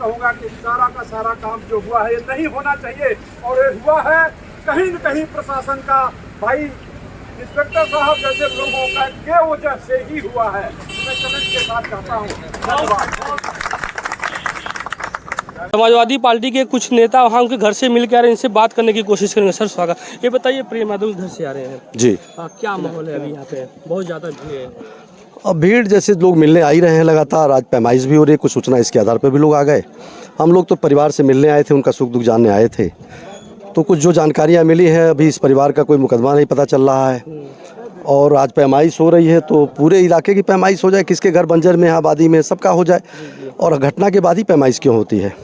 कहूँगा कि सारा का सारा काम जो हुआ है ये नहीं होना चाहिए, और ये हुआ है कहीं न कहीं प्रशासन का, भाई इंस्पेक्टर साहब जैसे लोगों का के वजह से ही हुआ है। मैं कमेंट के साथ कहता हूँ धन्यवाद। समाजवादी पार्टी के कुछ नेता वहाँ उनके घर से मिल के आ रहे हैं, इनसे बात करने की कोशिश करेंगे। सर स्वागत। ये बताइए, प्रेम यादव इधर से आ रहे हैं जी, क्या माहौल है अभी यहाँ पे? बहुत ज़्यादा भीड़ है। अब भीड़ जैसे लोग मिलने आ ही रहे हैं लगातार, आज पैमाइश भी हो रही है, कुछ सूचना इसके आधार पर भी लोग आ गए। हम लोग तो परिवार से मिलने आए थे, उनका सुख दुख जानने आए थे, तो कुछ जो जानकारियाँ मिली है, अभी इस परिवार का कोई मुकदमा नहीं पता चल रहा है, और आज पैमाइश हो रही है, तो पूरे इलाके की पैमाइश हो जाए, किसके घर बंजर में, आबादी में, सबका हो जाए, और घटना के बाद ही पैमाइश क्यों होती है?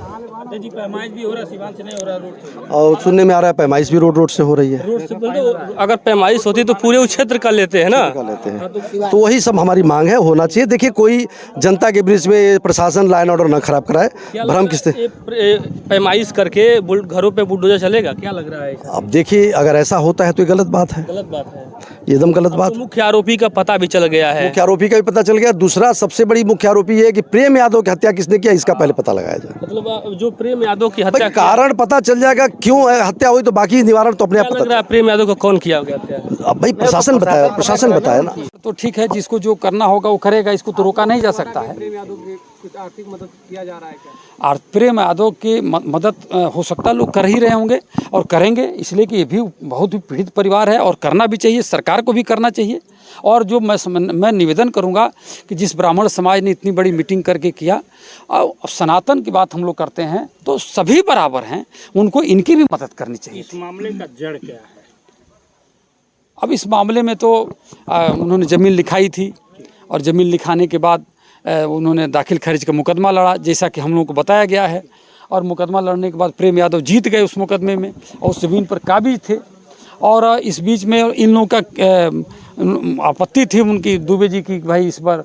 जी, पैमाइश भी हो रहा है, सीवान से नहीं हो रहा, रोड से। और सुनने में आ रहा है पैमाइश भी रोड से हो रही है। रोड से तो अगर पैमाइश होती तो पूरे क्षेत्र का लेते हैं ना, तो वही सब हमारी मांग है, होना चाहिए। देखिए, कोई जनता के बीच में प्रशासन लाइन ऑर्डर न खराब कराए, भ्रम किससे। पैमाइश करके घरों पे बुलडोजर चलेगा, क्या लग रहा है? अब देखिए, अगर ऐसा होता है तो ये गलत बात है, गलत बात है, एकदम गलत बात। तो मुख्य आरोपी का पता भी चल गया है। मुख्य आरोपी का भी पता चल गया। दूसरा सबसे बड़ी मुख्य आरोपी है कि प्रेम यादव की हत्या किसने किया, इसका पहले पता लगाया जाए। मतलब जो प्रेम यादव की हत्या, कारण पता चल जाएगा क्यों हत्या हुई, तो बाकी निवारण तो अपने आप पता लग रहा है। प्रेम यादव को कौन किया गया हत्या? अब भाई प्रशासन बताया, प्रशासन बताया ना। तो ठीक है, जिसको जो करना होगा वो करेगा, इसको तो रोका नहीं जा सकता है। प्रेम यादव की कुछ आर्थिक मदद किया जा रहा है क्या? और प्रेम यादव की मदद हो सकता है लोग कर ही रहे होंगे और करेंगे, इसलिए कि ये भी बहुत ही पीड़ित परिवार है और करना भी चाहिए, सरकार को भी करना चाहिए। और जो मैं निवेदन करूंगा कि जिस ब्राह्मण समाज ने इतनी बड़ी मीटिंग करके किया, और सनातन की बात हम लोग करते हैं, तो सभी बराबर हैं, उनको इनकी भी मदद करनी चाहिए। इस मामले का जड़ क्या है? अब इस मामले में तो उन्होंने ज़मीन लिखाई थी, और ज़मीन लिखाने के बाद उन्होंने दाखिल खारिज का मुकदमा लड़ा, जैसा कि हम लोगों को बताया गया है। और मुकदमा लड़ने के बाद प्रेम यादव जीत गए उस मुकदमे में, और उस ज़मीन पर काबिज थे। और इस बीच में इन लोगों का आपत्ति थी उनकी, दुबे जी की, भाई इस बार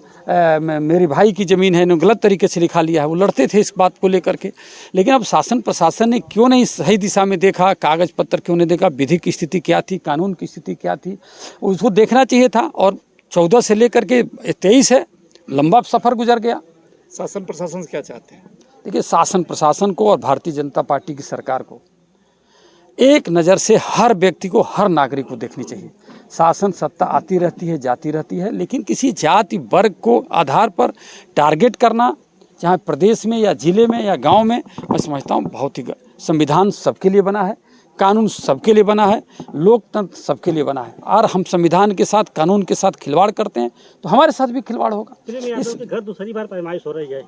मेरे भाई की ज़मीन है, इन्होंने गलत तरीके से लिखा लिया है। वो लड़ते थे इस बात को लेकर के। लेकिन अब शासन प्रशासन ने क्यों नहीं सही दिशा में देखा, कागज़ पत्र क्यों नहीं देखा, विधि की स्थिति क्या थी, कानून की स्थिति क्या थी, उसको देखना चाहिए था। और 14 से लेकर के 23 है, लंबा सफ़र गुजर गया। शासन प्रशासन क्या चाहते हैं? देखिए, शासन प्रशासन को और भारतीय जनता पार्टी की सरकार को एक नज़र से हर व्यक्ति को, हर नागरिक को देखनी चाहिए। शासन सत्ता आती रहती है, जाती रहती है, लेकिन किसी जाति वर्ग को आधार पर टारगेट करना, चाहे प्रदेश में या ज़िले में या गांव में, मैं समझता हूँ बहुत ही संविधान सबके लिए बना है, कानून सबके लिए बना है, लोकतंत्र सबके लिए बना है। और हम संविधान के साथ, कानून के साथ खिलवाड़ करते हैं तो हमारे साथ भी खिलवाड़ होगा। प्रेम यादव के घर दूसरी बार पैमाइश हो रही है।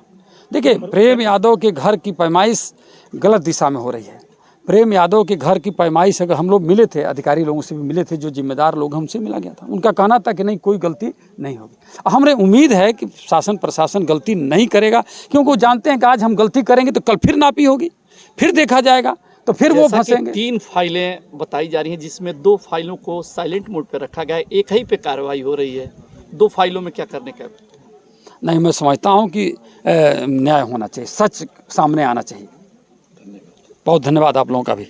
देखिए, प्रेम यादव के घर की पैमाइश गलत दिशा में हो रही है। प्रेम यादव के घर की पैमाइश, अगर हम लोग मिले थे, अधिकारी लोगों से भी मिले थे, जो जिम्मेदार लोग हैं उनसे मिला गया था, उनका कहना था कि नहीं, कोई गलती नहीं होगी। हमें उम्मीद है कि शासन प्रशासन गलती नहीं करेगा, क्योंकि वो जानते हैं कि आज हम गलती करेंगे तो कल फिर नापी होगी, फिर देखा जाएगा, तो फिर वो फंसेंगे। 3 फाइलें बताई जा रही हैं, जिसमें 2 फाइलों को साइलेंट मोड पर रखा गया है, एक ही पे कार्रवाई हो रही है। 2 फाइलों में क्या करने का? नहीं, मैं समझता हूँ कि न्याय होना चाहिए, सच सामने आना चाहिए। बहुत धन्यवाद आप लोगों का भी।